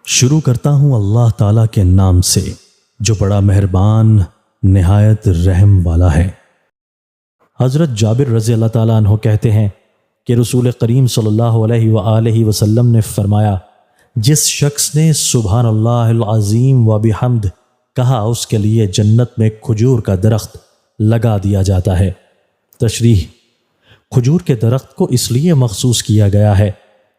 شروع کرتا ہوں اللہ تعالیٰ کے نام سے جو بڑا مہربان نہایت رحم والا ہے۔ حضرت جابر رضی اللہ تعالیٰ عنہ کہتے ہیں کہ رسول کریم صلی اللہ علیہ وآلہ وسلم نے فرمایا، جس شخص نے سبحان اللہ العظیم و بحمد کہا اس کے لیے جنت میں کھجور کا درخت لگا دیا جاتا ہے۔ تشریح: کھجور کے درخت کو اس لیے مخصوص کیا گیا ہے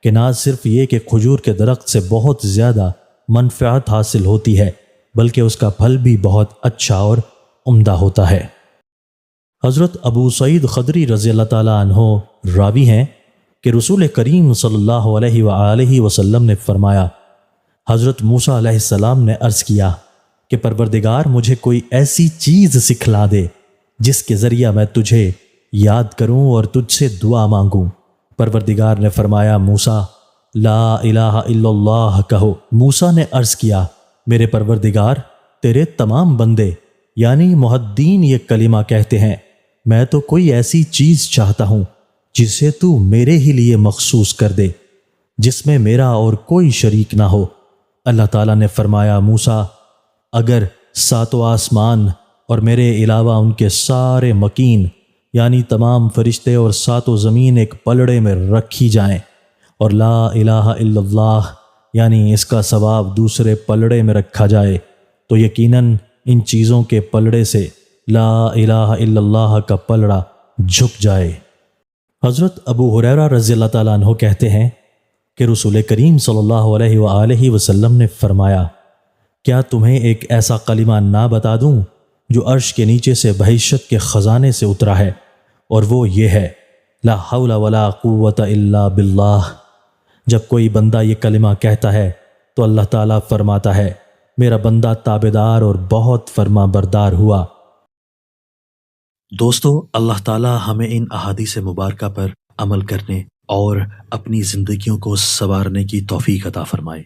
کہ نہ صرف یہ کہ کھجور کے درخت سے بہت زیادہ منفعت حاصل ہوتی ہے بلکہ اس کا پھل بھی بہت اچھا اور عمدہ ہوتا ہے۔ حضرت ابو سعید خدری رضی اللہ تعالیٰ عنہ راوی ہیں کہ رسول کریم صلی اللہ علیہ وآلہ وسلم نے فرمایا، حضرت موسیٰ علیہ السلام نے عرض کیا کہ پروردگار مجھے کوئی ایسی چیز سکھلا دے جس کے ذریعہ میں تجھے یاد کروں اور تجھ سے دعا مانگوں۔ پروردگار نے فرمایا، موسیٰ لا الہ الا اللہ کہو۔ موسیٰ نے عرض کیا، میرے پروردگار تیرے تمام بندے یعنی محدین یہ کلمہ کہتے ہیں، میں تو کوئی ایسی چیز چاہتا ہوں جسے تو میرے ہی لیے مخصوص کر دے، جس میں میرا اور کوئی شریک نہ ہو۔ اللہ تعالیٰ نے فرمایا، موسیٰ اگر ساتوں آسمان اور میرے علاوہ ان کے سارے مکین یعنی تمام فرشتے اور ساتوں زمین ایک پلڑے میں رکھی جائیں اور لا الہ الا اللہ یعنی اس کا ثواب دوسرے پلڑے میں رکھا جائے تو یقیناً ان چیزوں کے پلڑے سے لا الہ الا اللہ کا پلڑا جھک جائے۔ حضرت ابو ہریرہ رضی اللہ تعالیٰ عنہ کہتے ہیں کہ رسول کریم صلی اللہ علیہ وآلہ وسلم نے فرمایا، کیا تمہیں ایک ایسا کلمہ نہ بتا دوں جو عرش کے نیچے سے بہشت کے خزانے سے اترا ہے، اور وہ یہ ہے، لا حول ولا قوت الا باللہ۔ جب کوئی بندہ یہ کلمہ کہتا ہے تو اللہ تعالیٰ فرماتا ہے، میرا بندہ تابعدار اور بہت فرما بردار ہوا۔ دوستو، اللہ تعالیٰ ہمیں ان احادیث مبارکہ پر عمل کرنے اور اپنی زندگیوں کو سنوارنے کی توفیق عطا فرمائے۔